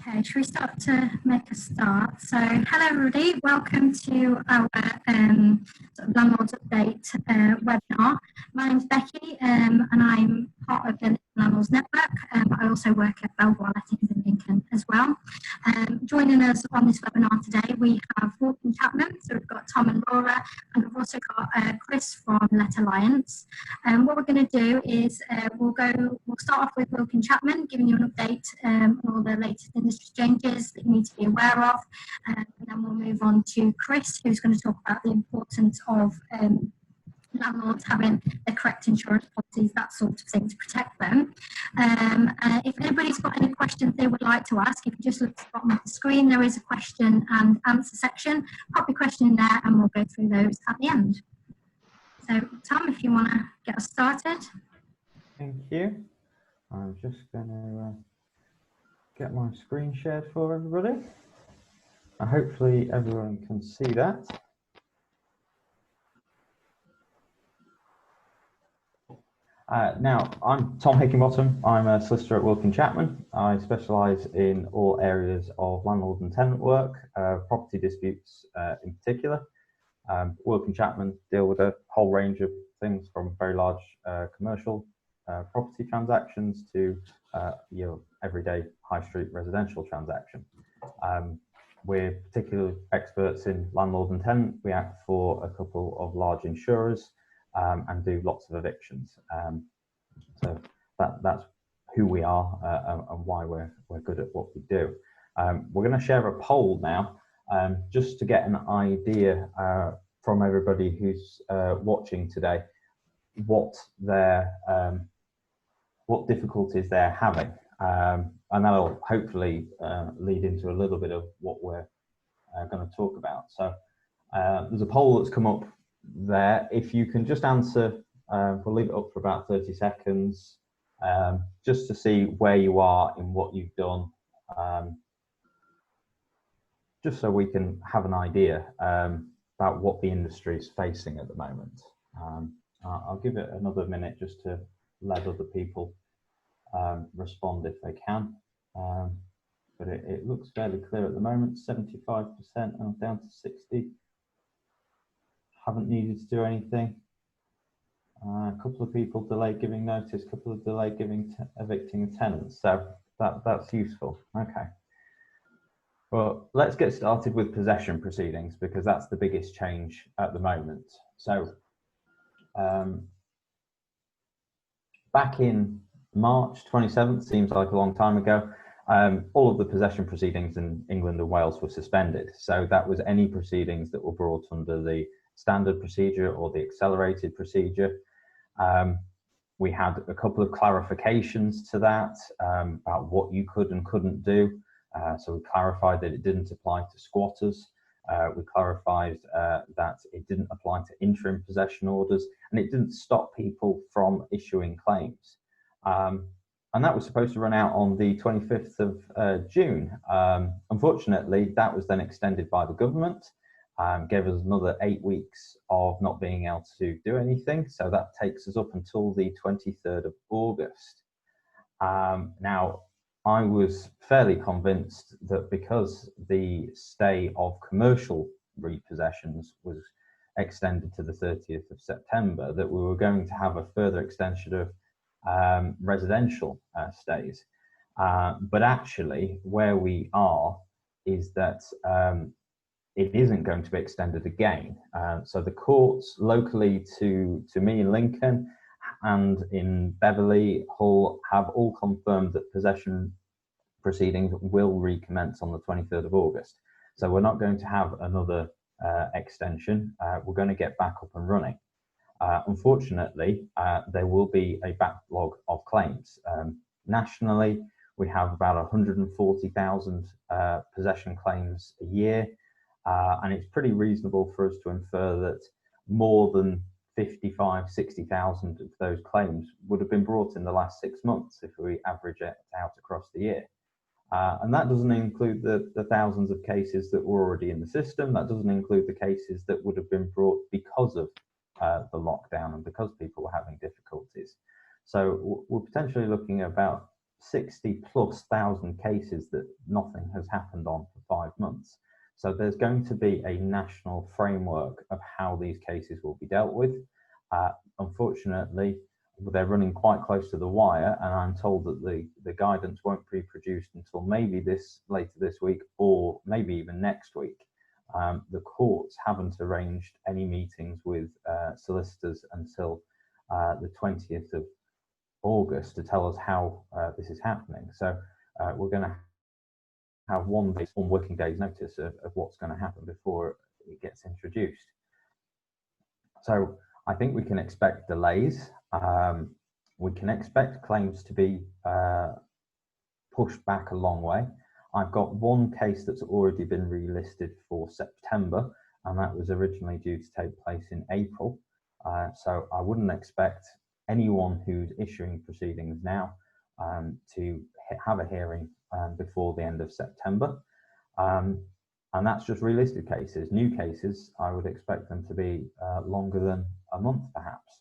Okay, should we start to make a start? So, hello everybody, welcome to our sort of Landlords Update webinar. My name's Becky and I'm part of the Landlords Network. I also work at Belvoir Lettings in Lincoln as well. Joining us on this webinar today, we have Wilkin Chapman, so we've got Tom and Laura, and we've also got Chris from Let Alliance. What we're going to do is we'll start off with Wilkin Chapman, giving you an update on all the latest industry changes that you need to be aware of, and then we'll move on to Chris, who's going to talk about the importance of landlords having the correct insurance policies, that sort of thing, to protect them. If anybody's got any questions they would like to ask, if you just look at the bottom of the screen, there is a question and answer section. Pop your question in there and we'll go through those at the end. So, Tom, if you want to get us started. Thank you. I'm just going to get my screen shared for everybody. Hopefully everyone can see that. Now, I'm Tom Hickinbottom. I'm a solicitor at Wilkin Chapman. I specialise in all areas of landlord and tenant work, property disputes in particular. Wilkin Chapman deal with a whole range of things from very large commercial property transactions to your everyday high street residential transaction. We're particularly experts in landlord and tenant. We act for a couple of large insurers and do lots of evictions. So that's who we are and why we're good at what we do. We're going to share a poll now just to get an idea from everybody who's watching today what difficulties they're having, and that'll hopefully lead into a little bit of what we're going to talk about. So there's a poll that's come up there. If you can just answer, we'll leave it up for about 30 seconds just to see where you are in what you've done, just so we can have an idea about what the industry is facing at the moment. I'll give it another minute just to let other people respond if they can, but it looks fairly clear at the moment. 75% and down to 60. Haven't needed to do anything. A couple of people delayed giving notice, a couple of delayed evicting tenants, so that's useful. Okay. Well, let's get started with possession proceedings because that's the biggest change at the moment. So back in March 27th, seems like a long time ago, all of the possession proceedings in England and Wales were suspended. So that was any proceedings that were brought under the standard procedure or the accelerated procedure. We had a couple of clarifications to that about what you could and couldn't do. So we clarified that it didn't apply to squatters. We clarified that it didn't apply to interim possession orders, and it didn't stop people from issuing claims. And that was supposed to run out on the 25th of June. Unfortunately, that was then extended by the government, gave us another 8 weeks of not being able to do anything. So that takes us up until the 23rd of August. Now, I was fairly convinced that because the stay of commercial repossessions was extended to the 30th of September, that we were going to have a further extension of residential stays. But actually, where we are is that it isn't going to be extended again. So the courts locally to me in Lincoln and in Beverley, Hull have all confirmed that possession proceedings will recommence on the 23rd of August. So we're not going to have another extension. We're going to get back up and running. Unfortunately, there will be a backlog of claims. Nationally, we have about 140,000 possession claims a year, and it's pretty reasonable for us to infer that more than 60,000 of those claims would have been brought in the last 6 months if we average it out across the year. And that doesn't include the thousands of cases that were already in the system. That doesn't include the cases that would have been brought because of the lockdown and because people were having difficulties. So we're potentially looking at about 60,000+ cases that nothing has happened on for 5 months. So there's going to be a national framework of how these cases will be dealt with. Unfortunately, they're running quite close to the wire, and I'm told that the guidance won't be produced until maybe later this week, or maybe even next week. The courts haven't arranged any meetings with solicitors until the 20th of August to tell us how this is happening. So we're going to have one working day's notice of what's going to happen before it gets introduced. So I think we can expect delays. We can expect claims to be pushed back a long way. I've got one case that's already been relisted for September, and that was originally due to take place in April. So I wouldn't expect anyone who's issuing proceedings now to have a hearing before the end of September. And that's just relisted cases. New cases, I would expect them to be longer than a month, perhaps.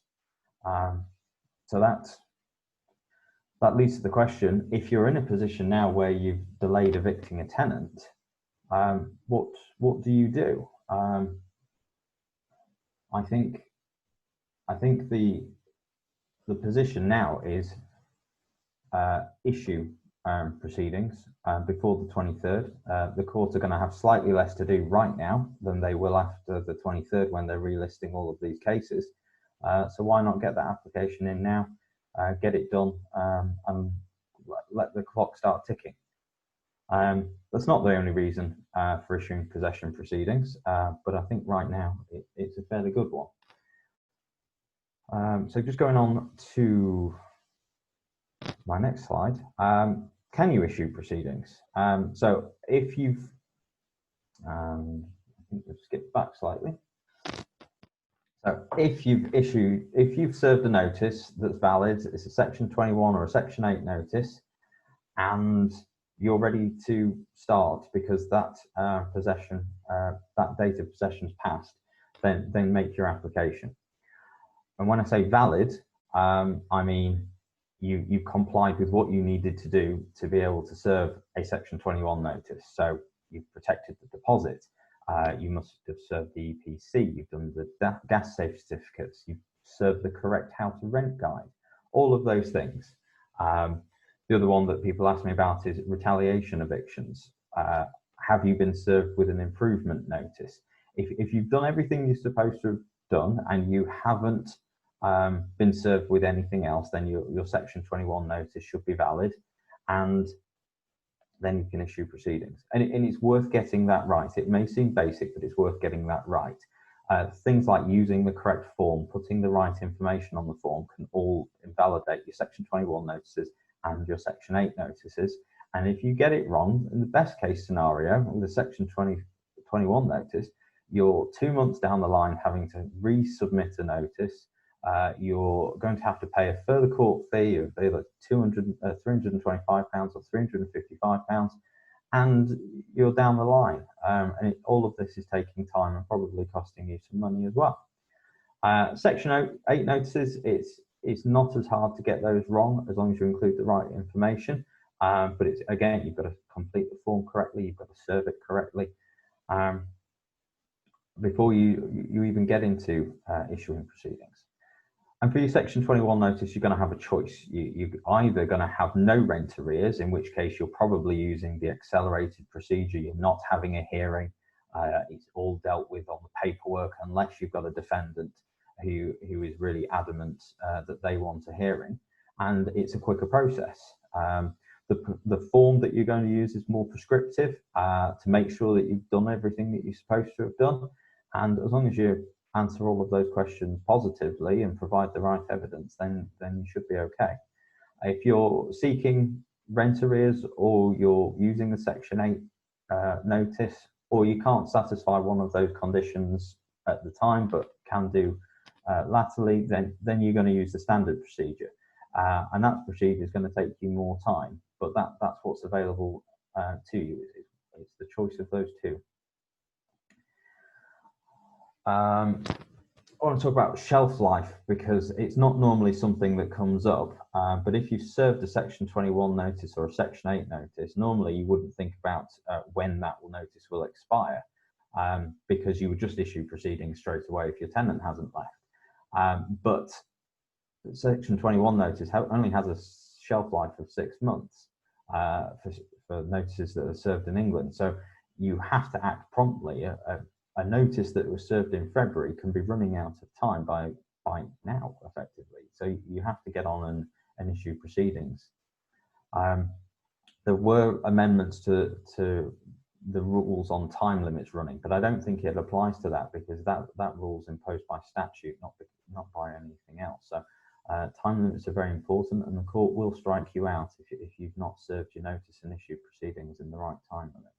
So that leads to the question: if you're in a position now where you've delayed evicting a tenant, what do you do? I think the position now is issue proceedings before the 23rd. The courts are going to have slightly less to do right now than they will after the 23rd when they're relisting all of these cases. So why not get that application in now, get it done, and let the clock start ticking. That's not the only reason for issuing possession proceedings, but I think right now it's a fairly good one. So just going on to my next slide, can you issue proceedings? So if you've, I think we'll skip back slightly. So if you've served a notice that's valid, it's a Section 21 or a Section 8 notice, and you're ready to start because that that date of possession's passed, then make your application. And when I say valid, I mean you complied with what you needed to do to be able to serve a Section 21 notice. So you've protected the deposit, you must have served the EPC, you've done the gas safe certificates, you've served the correct how to rent guide, all of those things. The other one that people ask me about is retaliation evictions. Have you been served with an improvement notice? If you've done everything you're supposed to have done and you haven't been served with anything else, then your Section 21 notice should be valid, and then you can issue proceedings. And it's worth getting that right. It may seem basic, but it's worth getting that right. Things like using the correct form, putting the right information on the form can all invalidate your Section 21 notices and your Section 8 notices. And if you get it wrong, in the best case scenario, with a Section 21 notice, you're 2 months down the line having to resubmit a notice. You're going to have to pay a further court fee of either £325 or £355, and you're down the line. And all of this is taking time and probably costing you some money as well. Section 8 notices, it's not as hard to get those wrong as long as you include the right information. But it's, again, you've got to complete the form correctly, you've got to serve it correctly before you even get into issuing proceedings. And for your Section 21 notice, you're going to have a choice. You're either going to have no rent arrears, in which case you're probably using the accelerated procedure. You're not having a hearing. It's all dealt with on the paperwork, unless you've got a defendant who is really adamant that they want a hearing. And it's a quicker process. The form that you're going to use is more prescriptive to make sure that you've done everything that you're supposed to have done. And as long as you answer all of those questions positively and provide the right evidence, then you should be okay. If you're seeking rent arrears, or you're using the Section 8 notice, or you can't satisfy one of those conditions at the time but can do latterly, then you're going to use the standard procedure. And that procedure is going to take you more time, but that's what's available to you. It's the choice of those two. All want to talk about shelf life because it's not normally something that comes up, but if you've served a Section 21 notice or a Section 8 notice, normally you wouldn't think about when that notice will expire, because you would just issue proceedings straight away if your tenant hasn't left. But Section 21 notice only has a shelf life of 6 months for notices that are served in England. So you have to act promptly. A notice that was served in February can be running out of time by now, effectively. So you have to get on and issue proceedings. There were amendments to the rules on time limits running, but I don't think it applies to that because that rule is imposed by statute, not by anything else. So time limits are very important, and the court will strike you out if you've not served your notice and issued proceedings in the right time limit.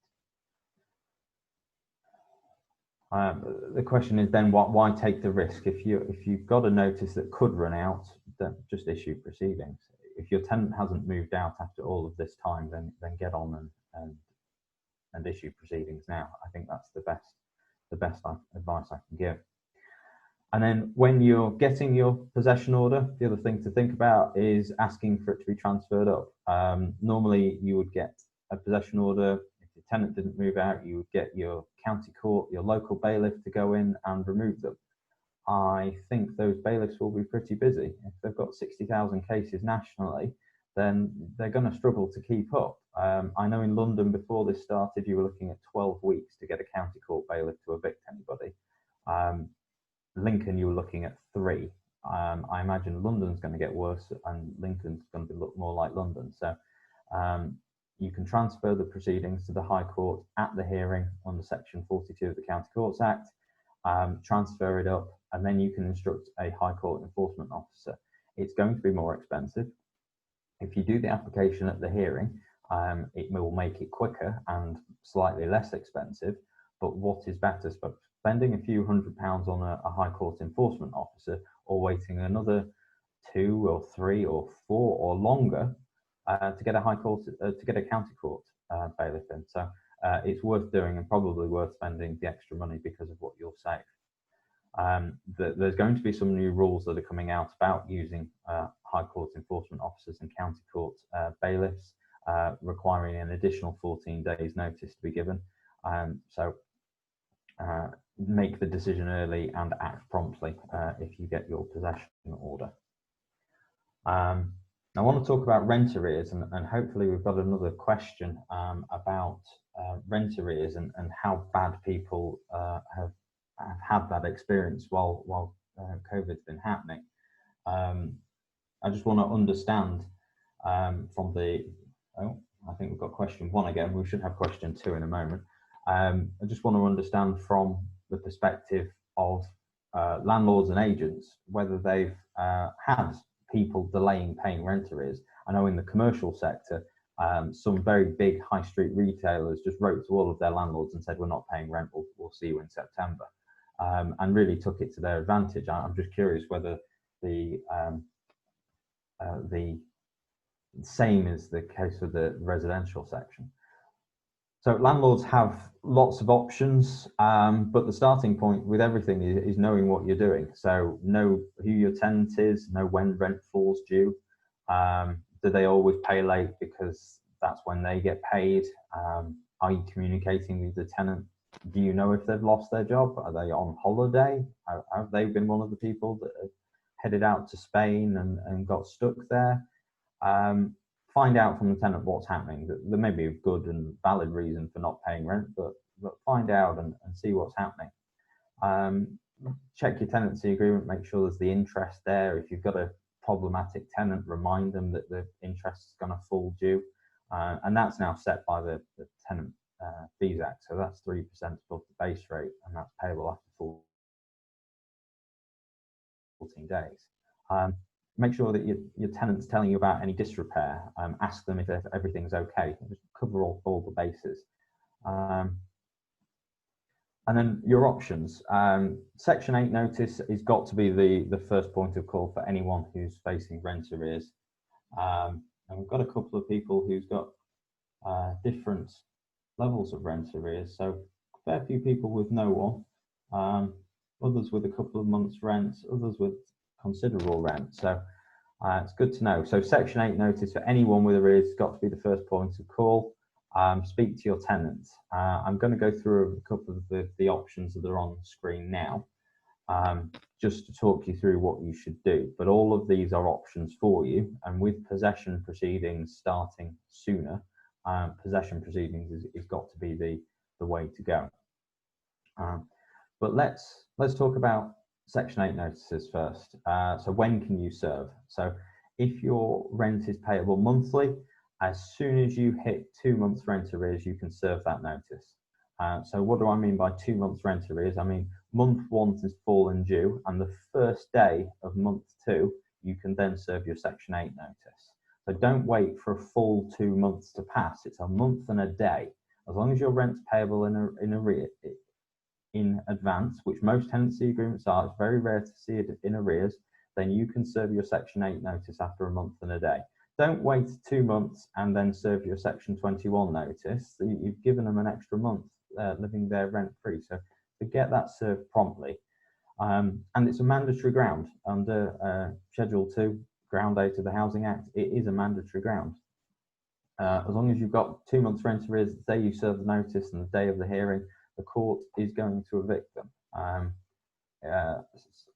The question is then, why take the risk? If you've got a notice that could run out, then just issue proceedings. If your tenant hasn't moved out after all of this time, then get on and issue proceedings now. I think that's the best advice I can give. And then when you're getting your possession order, the other thing to think about is asking for it to be transferred up. Normally you would get a possession order. If the tenant didn't move out, you would get your county court, your local bailiff to go in and remove them. I think those bailiffs will be pretty busy. If they've got 60,000 cases nationally, then they're going to struggle to keep up. I know in London before this started, you were looking at 12 weeks to get a county court bailiff to evict anybody. Lincoln, you were looking at 3. I imagine London's going to get worse and Lincoln's going to look more like London. So you can transfer the proceedings to the High Court at the hearing under Section 42 of the County Courts Act, transfer it up, and then you can instruct a High Court enforcement officer. It's going to be more expensive. If you do the application at the hearing, it will make it quicker and slightly less expensive, but what is better, spending a few £100s on a High Court enforcement officer or waiting another 2 or 3 or 4 or longer to get a High Court, to get a county court bailiff in. So it's worth doing and probably worth spending the extra money because of what you'll save. There's going to be some new rules that are coming out about using High Court enforcement officers and county court bailiffs, requiring an additional 14 days notice to be given. So make the decision early and act promptly if you get your possession order. I want to talk about rent arrears, and hopefully we've got another question about rent arrears and how bad people have had that experience while COVID's been happening. I just want to understand from the, I think we've got question 1 again. We should have question 2 in a moment. I just want to understand from the perspective of landlords and agents whether they've had people delaying paying rent arrears. I know in the commercial sector, some very big high street retailers just wrote to all of their landlords and said, we're not paying rent, we'll see you in September, and really took it to their advantage. I'm just curious whether the same is the case with the residential section. So landlords have lots of options, but the starting point with everything is knowing what you're doing. So know who your tenant is, know when rent falls due. Do they always pay late because that's when they get paid? Are you communicating with the tenant? Do you know if they've lost their job? Are they on holiday? Have they been one of the people that have headed out to Spain and got stuck there? Find out from the tenant what's happening. There may be a good and valid reason for not paying rent, but find out and see what's happening. Check your tenancy agreement, make sure there's the interest there. If you've got a problematic tenant, remind them that the interest is going to fall due. And that's now set by the Tenant Fees Act. So that's 3% above the base rate, and that's payable after 14 days. Make sure that your tenant's telling you about any disrepair. Ask them if everything's okay. Just cover all the bases. And then your options. Section 8 notice has got to be the first point of call for anyone who's facing rent arrears. And we've got a couple of people who's got different levels of rent arrears. So a fair few people with no one. others with a couple of months rent, others with considerable rent. So it's good to know. So Section 8 notice for anyone with arrears has got to be the first point of call. Speak to your tenant. I'm going to go through a couple of the options that are on screen now, just to talk you through what you should do. But all of these are options for you, and with possession proceedings starting sooner, possession proceedings is got to be the way to go. But let's talk about Section 8 notices first. So when can you serve? So if your rent is payable monthly, as soon as you hit 2 months rent arrears, you can serve that notice. So what do I mean by 2 months rent arrears? I mean month 1 is fallen due, and the first day of month 2, you can then serve your Section 8 notice. So don't wait for a full 2 months to pass. It's a month and a day. As long as your rent's payable in advance, which most tenancy agreements are, it's very rare to see it in arrears, then you can serve your Section 8 notice after a month and a day. Don't wait 2 months and then serve your Section 21 notice. You've given them an extra month living there rent-free. So to get that served promptly. And it's a mandatory ground under Schedule 2, Ground 8 of the Housing Act. It is a mandatory ground. As long as you've got 2 months rent arrears, the day you serve the notice and the day of the hearing, the court is going to evict them.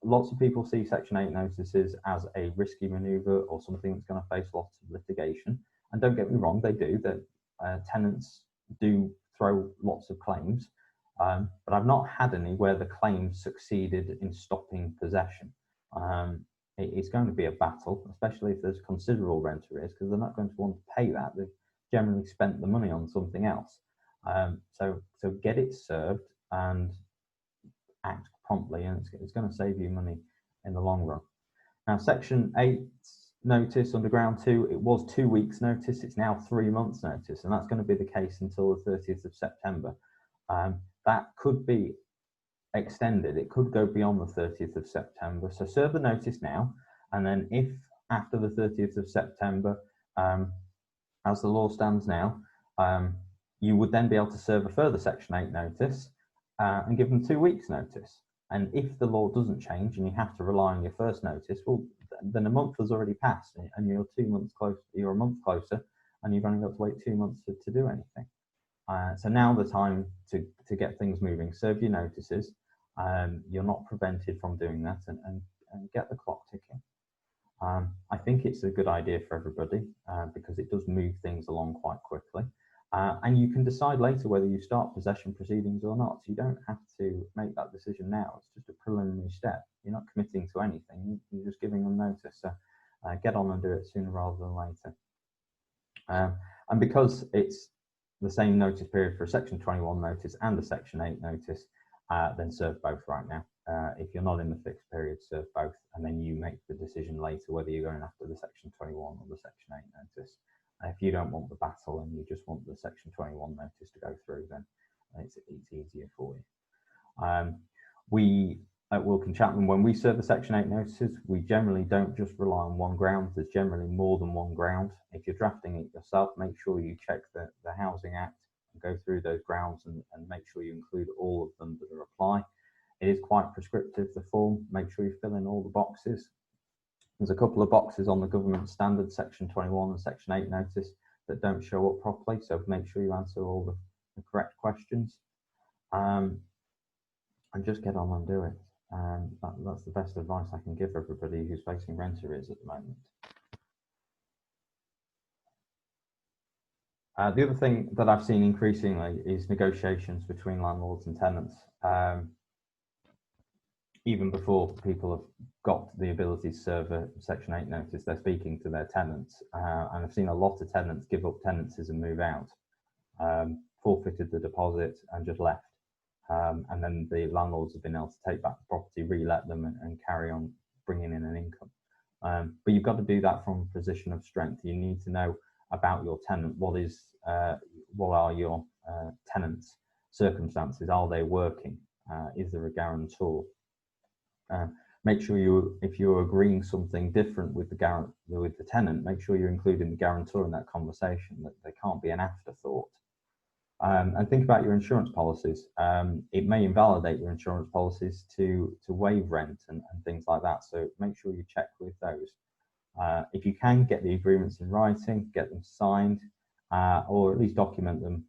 Lots of people see Section 8 notices as a risky manoeuvre or something that's going to face lots of litigation. And don't get me wrong, they do. Tenants do throw lots of claims, but I've not had any where the claims succeeded in stopping possession. It's going to be a battle, especially if there's considerable rent arrears, because they're not going to want to pay that. They've generally spent the money on something else. So get it served and act promptly, and it's going to save you money in the long run. Now, Section 8 notice under Ground 2, it was 2 weeks notice, it's now 3 months notice, and that's going to be the case until the 30th of September. That could be extended, it could go beyond the 30th of September. So serve the notice now, and then if after the 30th of September, as the law stands now, you would then be able to serve a further Section 8 notice and give them 2 weeks notice. And if the law doesn't change and you have to rely on your first notice, well, then a month has already passed and you're 2 months close, you're a month closer, and you've only got to wait 2 months to do anything. So now the time to get things moving. Serve your notices. You're not prevented from doing that, and get the clock ticking. I think it's a good idea for everybody because it does move things along quite quickly. And you can decide later whether you start possession proceedings or not. So you don't have to make that decision now. It's just a preliminary step. You're not committing to anything. You're just giving them notice. So get on and do it sooner rather than later. And because it's the same notice period for a Section 21 notice and a Section 8 notice, then serve both right now. If you're not in the fixed period, serve both, and then you make the decision later whether you're going after the Section 21 or the Section 8 notice. If you don't want the battle and you just want the Section 21 notice to go through, then it's easier for you. We at Wilkin Chapman, when we serve the Section 8 notices, we generally don't just rely on one ground. There's generally more than one ground. If you're drafting it yourself, make sure you check the Housing Act and go through those grounds and make sure you include all of them that apply. It is quite prescriptive, the form. Make sure you fill in all the boxes. There's a couple of boxes on the government standard Section 21 and Section 8 notice that don't show up properly, so make sure you answer all the correct questions. And just get on and do it. That's the best advice I can give everybody who's facing rent arrears at the moment. The other thing that I've seen increasingly is negotiations between landlords and tenants. Even before people have got the ability to serve a Section 8 notice, they're speaking to their tenants. And I've seen a lot of tenants give up tenancies and move out, forfeited the deposit and just left. And then the landlords have been able to take back the property, re-let them and carry on bringing in an income. But you've got to do that from a position of strength. You need to know about your tenant. What are your tenants' circumstances? Are they working? Is there a guarantor? Make sure if you're agreeing something different with the tenant, make sure you're including the guarantor in that conversation, that they can't be an afterthought. And think about your insurance policies. It may invalidate your insurance policies to waive rent and things like that. So make sure you check with those. If you can, get the agreements in writing, get them signed, or at least document them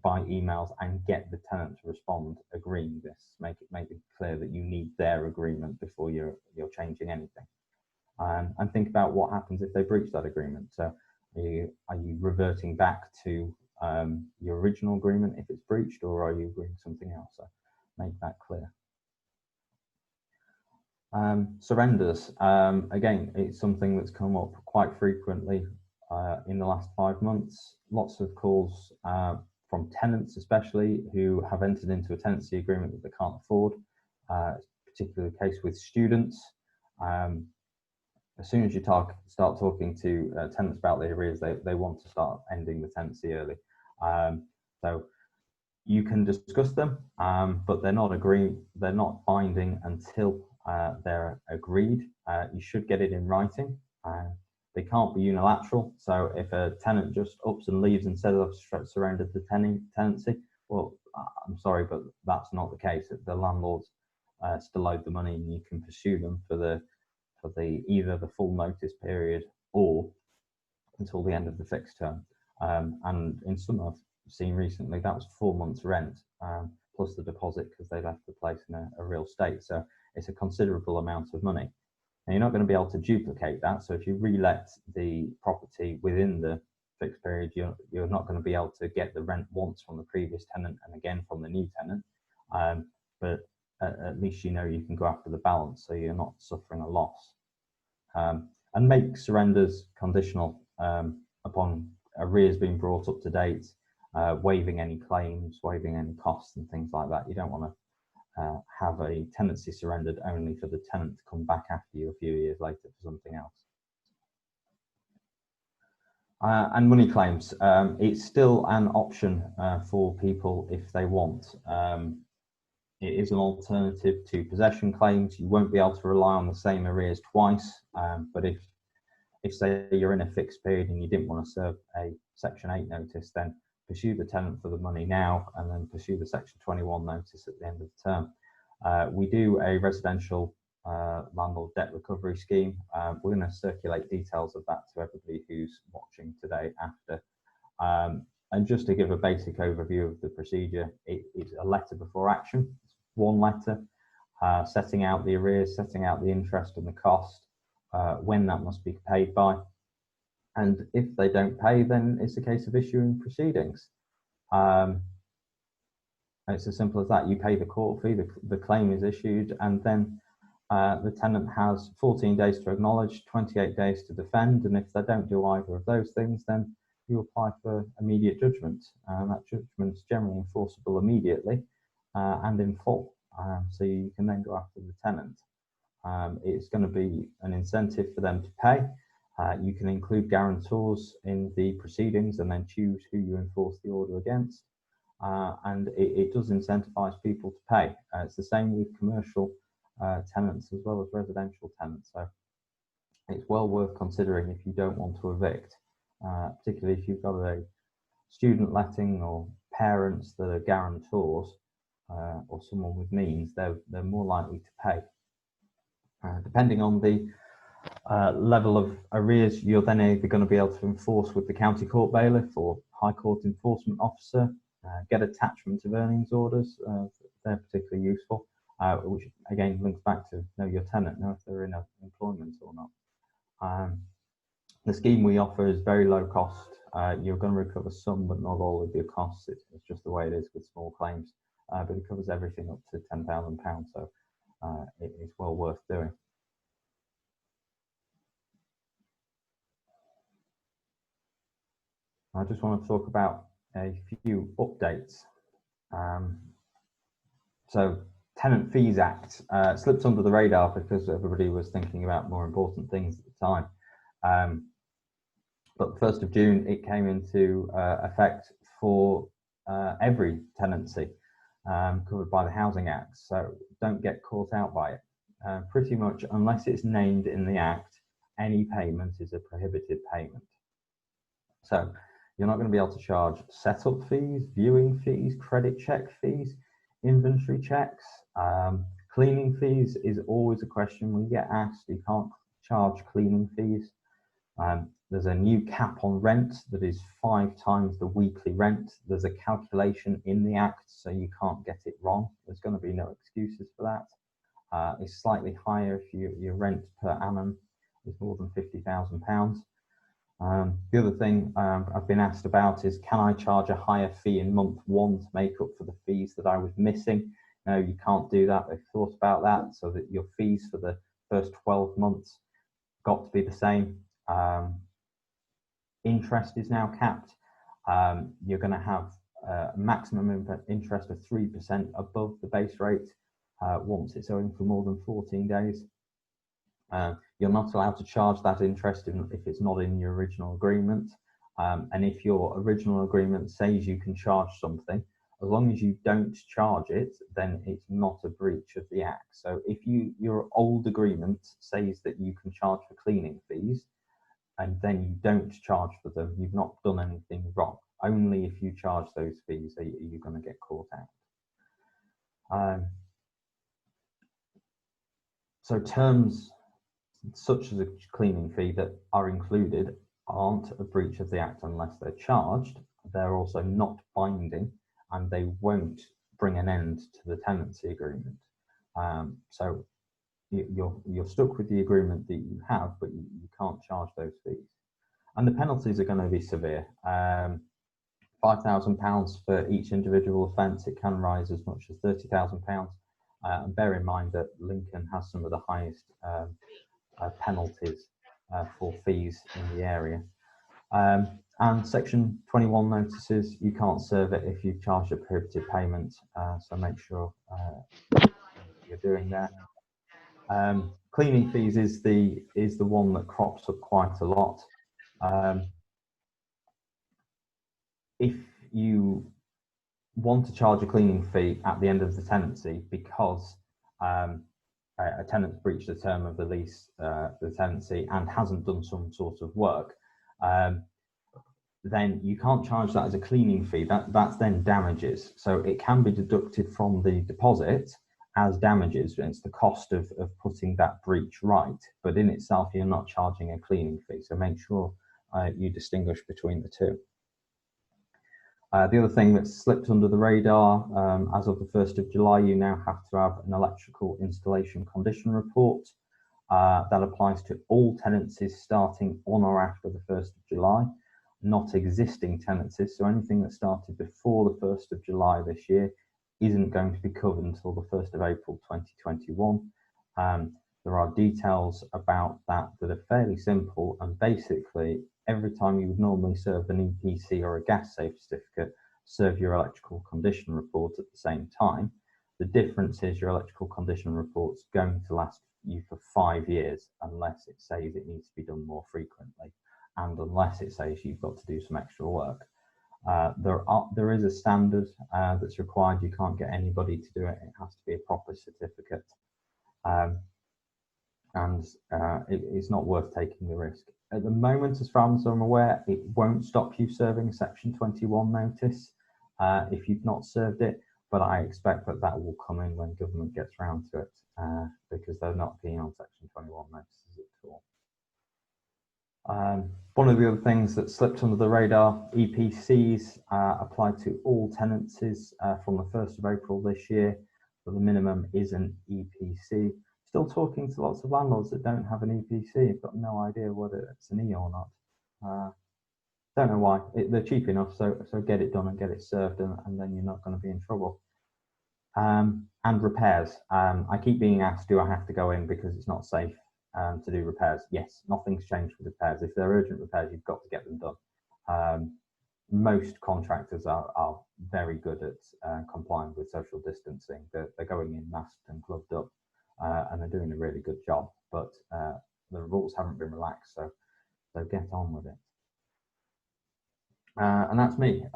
by emails and get the tenant to respond agreeing this. Make it clear that you need their agreement before you're changing anything. And think about what happens if they breach that agreement. So are you reverting back to your original agreement if it's breached, or are you agreeing something else? So make that clear. Surrenders, again, it's something that's come up quite frequently in the last 5 months. Lots of calls from tenants especially who have entered into a tenancy agreement that they can't afford. Particularly the case with students. As soon as you start talking to tenants about the arrears, they want to start ending the tenancy early. So you can discuss them, but they're not binding until they're agreed. You should get it in writing. They can't be unilateral. So if a tenant just ups and leaves and says I've surrendered the tenancy, well, I'm sorry, but that's not the case. The landlords still owe the money, and you can pursue them for either the full notice period or until the end of the fixed term. And in some I've seen recently, that was 4 months rent plus the deposit because they left the place in a real state. So it's a considerable amount of money. And you're not going to be able to duplicate that. So if you relet the property within the fixed period, you're not going to be able to get the rent once from the previous tenant and again from the new tenant. But at least you know you can go after the balance, so you're not suffering a loss. And make surrenders conditional upon arrears being brought up to date, waiving any claims, waiving any costs and things like that. You don't want to have a tenancy surrendered only for the tenant to come back after you a few years later for something else. And money claims, it's still an option for people if they want. It is an alternative to possession claims. You won't be able to rely on the same arrears twice, but if say you're in a fixed period and you didn't want to serve a Section 8 notice, then pursue the tenant for the money now and then pursue the Section 21 notice at the end of the term. We do a residential landlord debt recovery scheme. We're going to circulate details of that to everybody who's watching today after. And just to give a basic overview of the procedure, it's a letter before action. It's one letter setting out the arrears, setting out the interest and the cost, when that must be paid by. And if they don't pay, then it's a case of issuing proceedings. It's as simple as that. You pay the court fee, the claim is issued, and then the tenant has 14 days to acknowledge, 28 days to defend, and if they don't do either of those things, then you apply for immediate judgment. That judgment is generally enforceable immediately and in full. So you can then go after the tenant. It's going to be an incentive for them to pay. You can include guarantors in the proceedings and then choose who you enforce the order against. And it does incentivize people to pay. It's the same with commercial tenants as well as residential tenants. So it's well worth considering if you don't want to evict, particularly if you've got a student letting or parents that are guarantors or someone with means, they're more likely to pay. Depending on the level of arrears, you're then either going to be able to enforce with the county court bailiff or high court enforcement officer, get attachment of earnings orders. They're particularly useful, which again links back to know your tenant, know if they're in employment or not. The scheme we offer is very low cost. You're going to recover some, but not all of your costs. It's just the way it is with small claims, but it covers everything up to £10,000, so it is well worth doing. I just want to talk about a few updates. So Tenant Fees Act slipped under the radar because everybody was thinking about more important things at the time. But the 1st of June, it came into effect for every tenancy covered by the Housing Act. So don't get caught out by it. Pretty much, unless it's named in the Act, any payment is a prohibited payment. So You're not going to be able to charge setup fees, viewing fees, credit check fees, inventory checks. Cleaning fees is always a question we get asked. You can't charge cleaning fees. There's a new cap on rent that is 5 times the weekly rent. There's a calculation in the Act, so you can't get it wrong. There's going to be no excuses for that. It's slightly higher if your rent per annum is more than £50,000. The other thing I've been asked about is, can I charge a higher fee in month 1 to make up for the fees that I was missing? No, you can't do that. They've thought about that so that your fees for the first 12 months got to be the same. Interest is now capped. You're going to have a maximum interest of 3% above the base rate once it's owing for more than 14 days. You're not allowed to charge that interest if it's not in your original agreement. And if your original agreement says you can charge something, as long as you don't charge it, then it's not a breach of the Act. So if your old agreement says that you can charge for cleaning fees, and then you don't charge for them, you've not done anything wrong. Only if you charge those fees are you going to get caught out. So terms such as a cleaning fee that are included aren't a breach of the Act unless they're charged. They're also not binding, and they won't bring an end to the tenancy agreement. So you're stuck with the agreement that you have, but you can't charge those fees. And the penalties are going to be severe. £5,000 for each individual offence. It can rise as much as £30,000. And bear in mind that Lincoln has some of the highest penalties for fees in the area. And Section 21 notices, you can't serve it if you've charged a prohibited payment, so make sure you're doing that. Cleaning fees is the one that crops up quite a lot. If you want to charge a cleaning fee at the end of the tenancy because a tenant's breached the term of the lease, the tenancy, and hasn't done some sort of work, then you can't charge that as a cleaning fee. That's then damages. So it can be deducted from the deposit as damages. It's the cost of putting that breach right, but in itself you're not charging a cleaning fee. So make sure you distinguish between the two. The other thing that's slipped under the radar, as of the 1st of July, you now have to have an electrical installation condition report. That applies to all tenancies starting on or after the 1st of July, not existing tenancies. So anything that started before the 1st of July this year isn't going to be covered until the 1st of April 2021. There are details about that are fairly simple, and basically every time you would normally serve an EPC or a gas safe certificate, serve your electrical condition report at the same time. The difference is your electrical condition report's going to last you for 5 years unless it says it needs to be done more frequently, and unless it says you've got to do some extra work. There is a standard that's required. You can't get anybody to do it. It has to be a proper certificate. It's not worth taking the risk. At the moment, as far as I'm aware, it won't stop you serving Section 21 notice if you've not served it, but I expect that will come in when government gets around to it because they're not keen on Section 21 notices at all. One of the other things that slipped under the radar, EPCs apply to all tenancies from the 1st of April this year, but the minimum is an EPC. Still talking to lots of landlords that don't have an EPC. I've got no idea whether it's an E or not. Don't know why. They're cheap enough, so get it done and get it served, and then you're not going to be in trouble. And repairs. I keep being asked, do I have to go in because it's not safe to do repairs? Yes, nothing's changed with repairs. If they're urgent repairs, you've got to get them done. Most contractors are very good at complying with social distancing. They're going in masked and gloved up. And they're doing a really good job, but the rules haven't been relaxed, so get on with it. And that's me.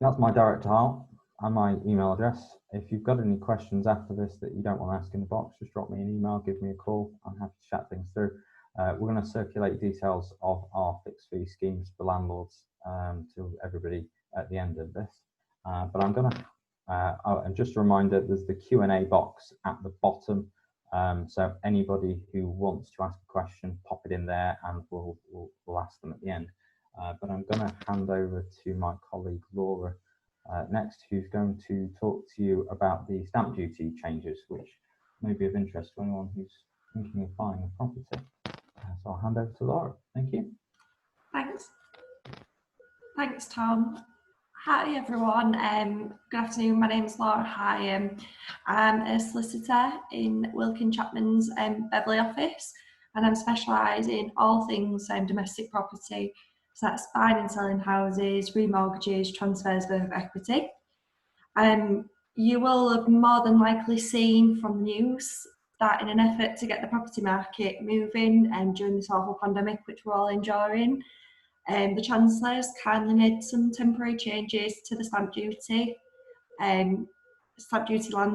That's my direct dial and my email address. If you've got any questions after this that you don't want to ask in the box, just drop me an email, give me a call. I'm happy to chat things through. We're going to circulate details of our fixed fee schemes for landlords to everybody at the end of this. But I'm going to, and just a reminder, there's the Q&A box at the bottom. So anybody who wants to ask a question, pop it in there and we'll ask them at the end. But I'm going to hand over to my colleague Laura next, who's going to talk to you about the stamp duty changes, which may be of interest to anyone who's thinking of buying a property. So I'll hand over to Laura. Thank you. Thanks, Tom. Hi, everyone. Good afternoon. My name is Laura. Hi, I'm a solicitor in Wilkin Chapman's Beverley office, and I'm specialised in all things domestic property. So that's buying and selling houses, remortgages, transfers of equity. You will have more than likely seen from the news that in an effort to get the property market moving during this awful pandemic, which we're all enduring, the Chancellor's kindly made some temporary changes to the stamp duty land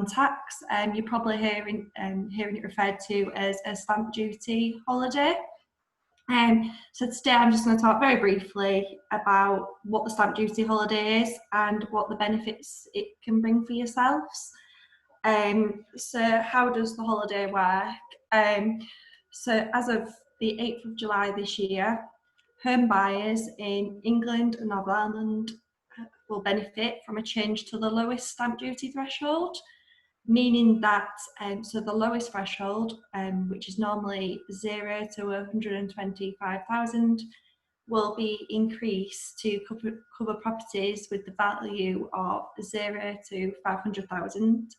tax. You're probably hearing it referred to as a stamp duty holiday. So today I'm just going to talk very briefly about what the stamp duty holiday is and what the benefits it can bring for yourselves. So how does the holiday work? So as of the 8th of July this year, home buyers in England and Northern Ireland will benefit from a change to the lowest stamp duty threshold, meaning that so the lowest threshold, which is normally 0 to 125,000, will be increased to cover properties with the value of 0 to 500,000.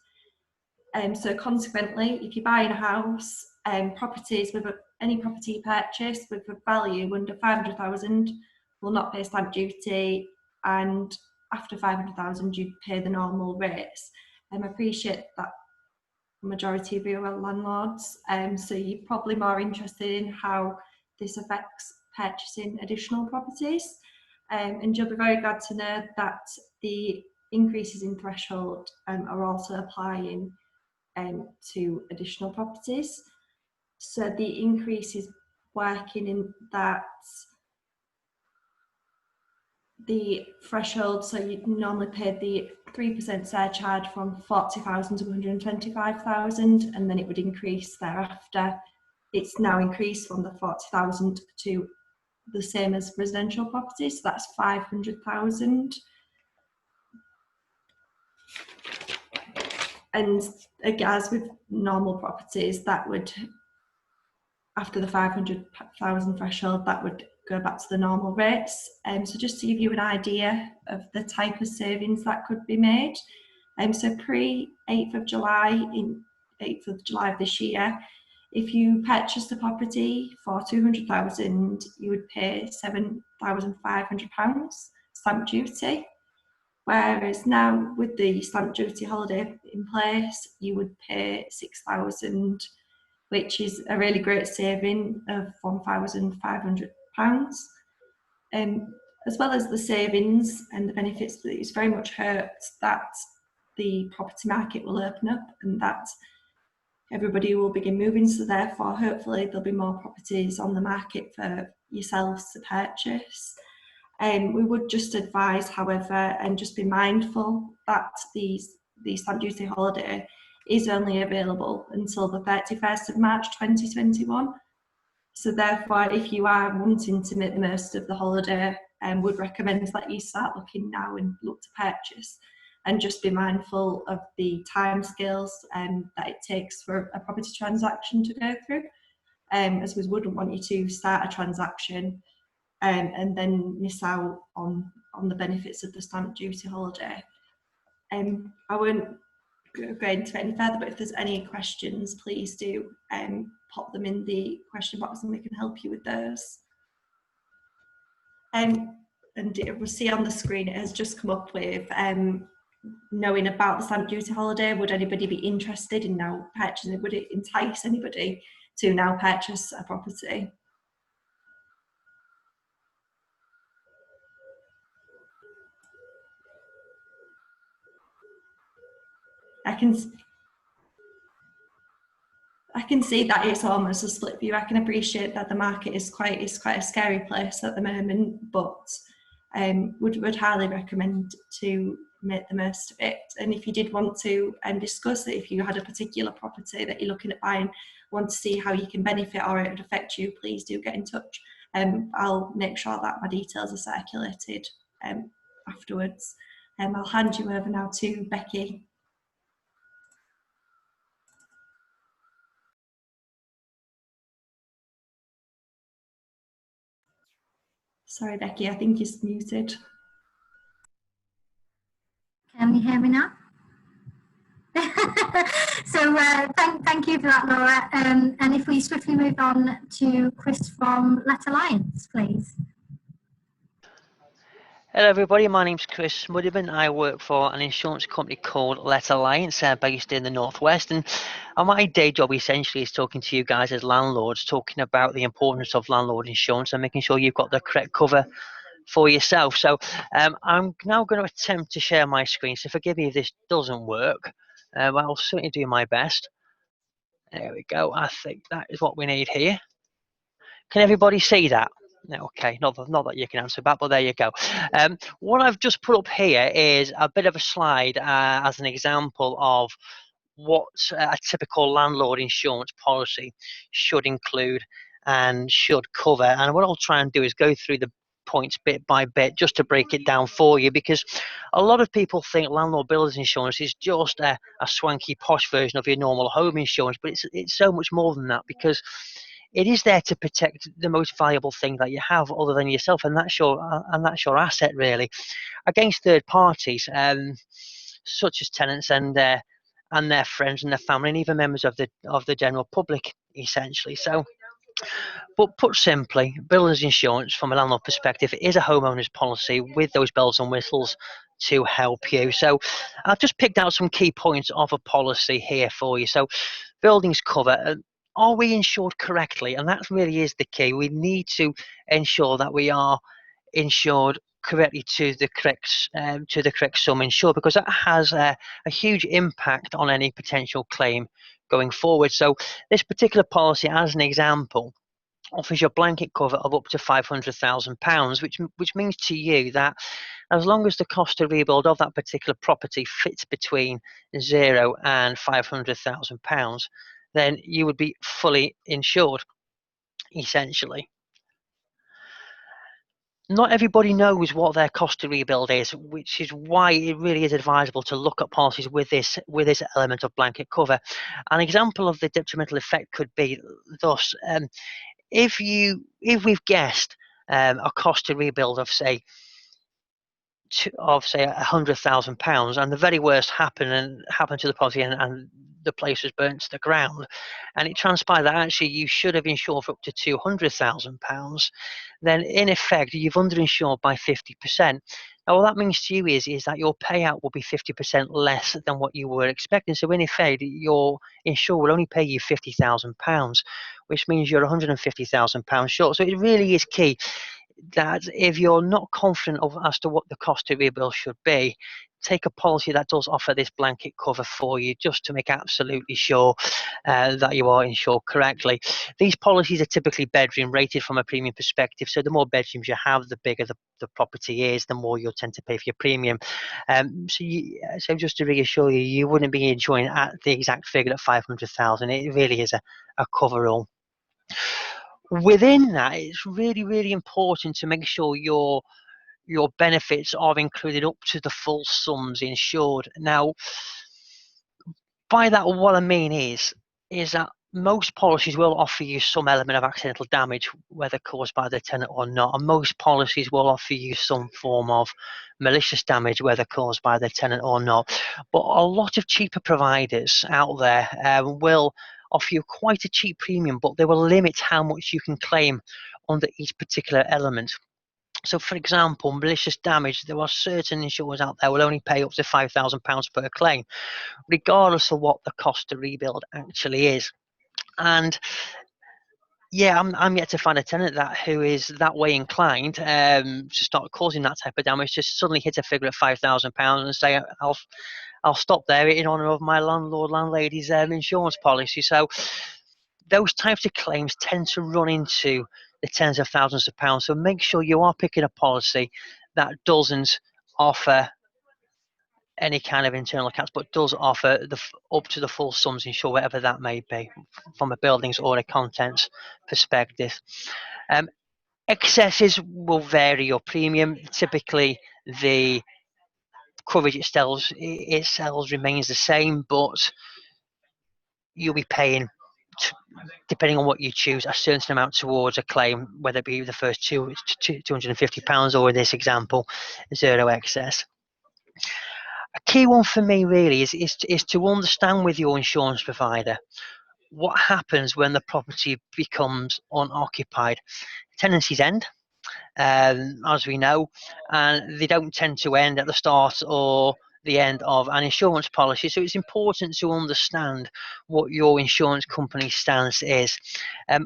So consequently, if you're buying a house, properties with any property purchase with a value under 500,000 will not pay stamp duty, and after 500,000 you pay the normal rates. I appreciate that the majority of you are landlords, so you're probably more interested in how this affects purchasing additional properties, and you'll be very glad to know that the increases in threshold are also applying to additional properties. So the increase is working in that the threshold, so you'd normally pay the 3% surcharge from 40,000 to 125,000, and then it would increase thereafter. It's now increased from the 40,000 to the same as residential properties, so that's 500,000. And again, as with normal properties, that would, after the 500,000 threshold, that would go back to the normal rates. So just to give you an idea of the type of savings that could be made. So pre 8th of July of this year, if you purchased a property for 200,000, you would pay £7,500 stamp duty. Whereas now with the stamp duty holiday in place, you would pay 6,000, which is a really great saving of £1,500. As well as the savings and the benefits, that it's very much hoped that the property market will open up and that everybody will begin moving, so therefore hopefully there'll be more properties on the market for yourselves to purchase. We would just advise, however, and just be mindful that the stamp duty holiday is only available until the 31st of March 2021. So therefore, if you are wanting to make the most of the holiday, would recommend that you start looking now and look to purchase, and just be mindful of the timescales that it takes for a property transaction to go through, as we wouldn't want you to start a transaction and then miss out on the benefits of the stamp duty holiday. I won't go into it any further, but if there's any questions, please do pop them in the question box and we can help you with those. And we'll see on the screen, it has just come up with knowing about the stamp duty holiday. Would anybody be interested in now purchasing it? Would it entice anybody to now purchase a property? I can see that it's almost a split view. I can appreciate that the market is quite a scary place at the moment, but would highly recommend to make the most of it. And if you did want to discuss it, if you had a particular property that you're looking at buying, want to see how you can benefit or it would affect you, please do get in touch. I'll make sure that my details are circulated afterwards. I'll hand you over now to Becky. Sorry, Becky, I think you're muted. Can you hear me now? So thank you for that, Laura. And if we swiftly move on to Chris from Let Alliance, please. Hello everybody, my name's Chris Muddiman. I work for an insurance company called Let Alliance, based in the Northwest, and my day job essentially is talking to you guys as landlords, talking about the importance of landlord insurance and making sure you've got the correct cover for yourself. So I'm now going to attempt to share my screen, so forgive me if this doesn't work, but I'll certainly do my best. There we go, I think that is what we need here. Can everybody see that? Okay, not that you can answer that, but there you go. What I've just put up here is a bit of a slide as an example of what a typical landlord insurance policy should include and should cover. And what I'll try and do is go through the points bit by bit just to break it down for you, because a lot of people think landlord builders insurance is just a swanky posh version of your normal home insurance, but it's so much more than that, because it is there to protect the most valuable thing that you have other than yourself, and that's your asset really, against third parties, such as tenants and their friends and their family, and even members of the general public, essentially. So, but put simply, builders insurance from a landlord perspective is a homeowner's policy with those bells and whistles to help you. So I've just picked out some key points of a policy here for you. So buildings cover, are we insured correctly? And that really is the key. We need to ensure that we are insured correctly to the correct sum insured, because that has a huge impact on any potential claim going forward. So this particular policy, as an example, offers you a blanket cover of up to £500,000, which means to you that as long as the cost to rebuild of that particular property fits between £0 and £500,000, then you would be fully insured, essentially. Not everybody knows what their cost to rebuild is, which is why it really is advisable to look at policies with this element of blanket cover. An example of the detrimental effect could be thus: if we've guessed a cost to rebuild of say £100,000, and the very worst happened to the property, and the place was burnt to the ground, and it transpired that actually you should have insured for up to £200,000, then in effect you've underinsured by 50%. Now, what that means to you is that your payout will be 50% less than what you were expecting. So in effect, your insurer will only pay you £50,000, which means you're £150,000 short. So it really is key that if you're not confident as to what the cost to rebuild should be, take a policy that does offer this blanket cover for you, just to make absolutely sure that you are insured correctly. These policies are typically bedroom rated from a premium perspective, so the more bedrooms you have, the bigger the property is, the more you'll tend to pay for your premium. So just to reassure you, you wouldn't be insuring at the exact figure at 500,000. It really is a coverall. Within that, it's really, really important to make sure your benefits are included up to the full sums insured. Now, by that, what I mean is that most policies will offer you some element of accidental damage, whether caused by the tenant or not, and most policies will offer you some form of malicious damage, whether caused by the tenant or not. But a lot of cheaper providers out there will offer you quite a cheap premium, but they will limit how much you can claim under each particular element. So, for example, malicious damage, there are certain insurers out there will only pay up to £5,000 per claim, regardless of what the cost to rebuild actually is. And yeah, I'm yet to find a tenant who is that way inclined to start causing that type of damage, to suddenly hit a figure of £5,000 and say, I'll stop there in honour of my landlady's insurance policy. So those types of claims tend to run into the tens of thousands of pounds. So make sure you are picking a policy that doesn't offer any kind of internal accounts, but does offer up to the full sums insured, whatever that may be, from a buildings or a contents perspective. Excesses will vary your premium. Typically, the coverage itself remains the same, but you'll be paying, depending on what you choose, a certain amount towards a claim, whether it be the first £250 or in this example, zero excess. A key one for me really is to understand with your insurance provider what happens when the property becomes unoccupied. Tenancies end, as we know, and they don't tend to end at the start or the end of an insurance policy. So it's important to understand what your insurance company's stance is.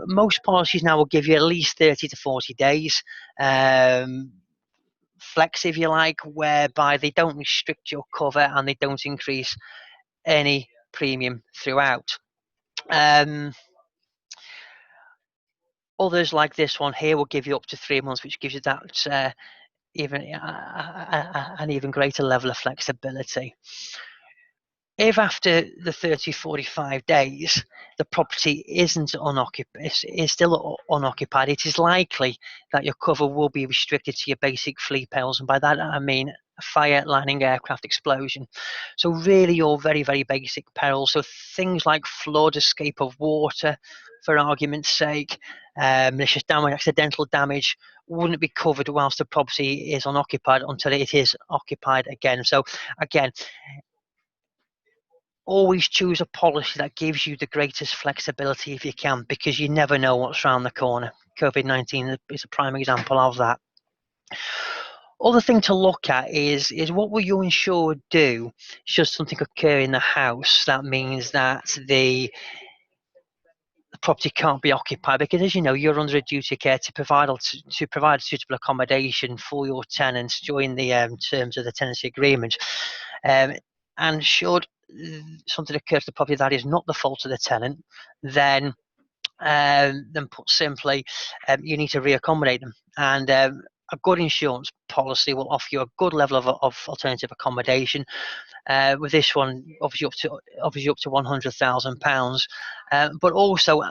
Most policies now will give you at least 30 to 40 days. Flex, if you like, whereby they don't restrict your cover and they don't increase any premium throughout. Others, like this one here, will give you up to 3 months, which gives you that an even greater level of flexibility. If after the 30, 45 days the property isn't unoccupied, is still unoccupied, it is likely that your cover will be restricted to your basic fleet perils, and by that I mean fire, lightning, aircraft, explosion. So really your very, very basic perils. So things like flood, escape of water, for argument's sake, malicious damage, accidental damage, wouldn't be covered whilst the property is unoccupied until it is occupied again. So again, always choose a policy that gives you the greatest flexibility if you can, because you never know what's around the corner. COVID-19 is a prime example of that. Other thing to look at is what will your insured do should something occur in the house that means that the property can't be occupied, because as you know, you're under a duty of care to provide suitable accommodation for your tenants during the terms of the tenancy agreement. And should something occur to the property that is not the fault of the tenant, then put simply, you need to reaccommodate them. And a good insurance policy will offer you a good level of alternative accommodation. With this one, obviously up to £100,000, but also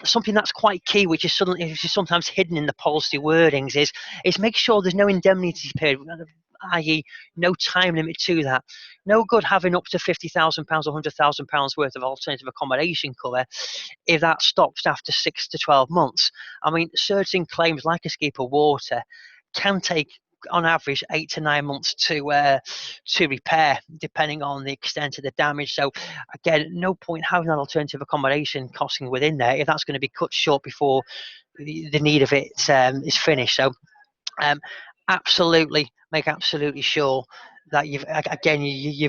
something that's quite key, which is sometimes hidden in the policy wordings, is make sure there's no indemnity period, i.e. no time limit to that. No good having up to £50,000 or £100,000 worth of alternative accommodation cover if that stops after 6 to 12 months. I mean, certain claims like escape of water can take on average 8 to 9 months to repair, depending on the extent of the damage. So again, no point having that alternative accommodation costing within there if that's going to be cut short before the need of it is finished. So make absolutely sure that you've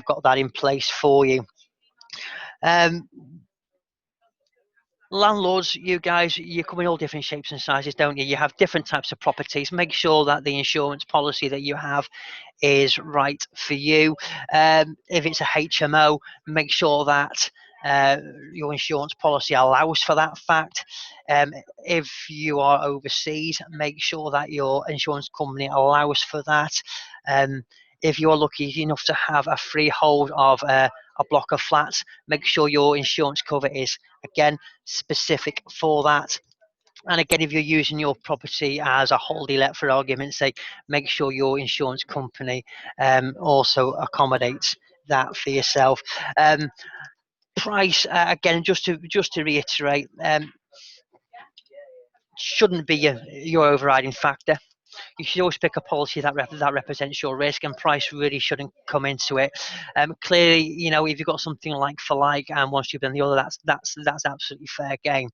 got that in place for you. Landlords, you guys, you come in all different shapes and sizes, don't you? You have different types of properties. Make sure that the insurance policy that you have is right for you. If it's a HMO, make sure that your insurance policy allows for that fact. If you are overseas, make sure that your insurance company allows for that. If you're lucky enough to have a freehold of a block of flats, make sure your insurance cover is, again, specific for that. And again, if you're using your property as a holiday let, for argument's sake, make sure your insurance company also accommodates that for yourself. Price, again, just to reiterate, shouldn't be your overriding factor. You should always pick a policy that represents your risk, and price really shouldn't come into it. Clearly, if you've got something like for like and one cheaper than the other, that's absolutely fair game.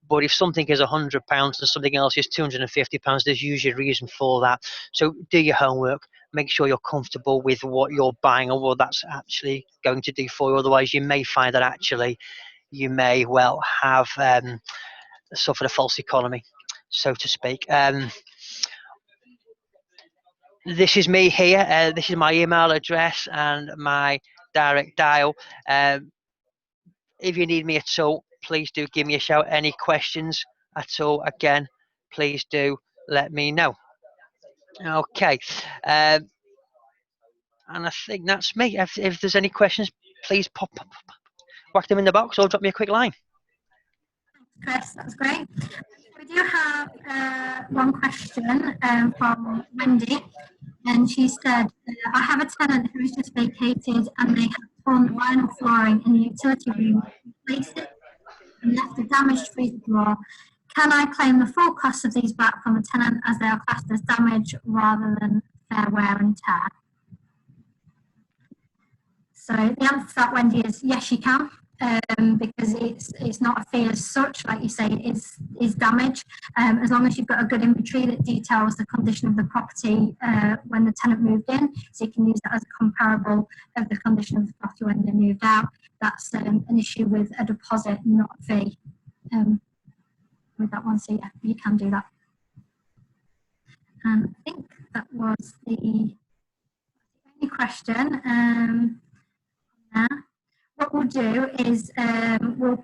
But if something is £100 and something else is £250, there's usually a reason for that. So do your homework. Make sure you're comfortable with what you're buying and what that's actually going to do for you. Otherwise, you may find that actually you may well have suffered a false economy, so to speak. This is me here. This is my email address and my direct dial. If you need me at all, please do give me a shout. Any questions at all, again, please do let me know. Okay, and I think that's me. If there's any questions, please whack them in the box or drop me a quick line. Chris, that's great. We do have one question from Wendy, and she said, I have a tenant who has just vacated and they have torn the vinyl flooring in the utility room, replaced it, and left a damaged freezer drawer. Can I claim the full cost of these back from the tenant as they are classed as damage rather than fair wear and tear? So the answer to that, Wendy, is yes, you can. Because it's not a fee as such, like you say, it is damage. As long as you've got a good inventory that details the condition of the property when the tenant moved in, so you can use that as a comparable of the condition of the property when they moved out. That's an issue with a deposit, not a fee. With that one, so yeah, you can do that. And I think that was the only question. What we'll do is we'll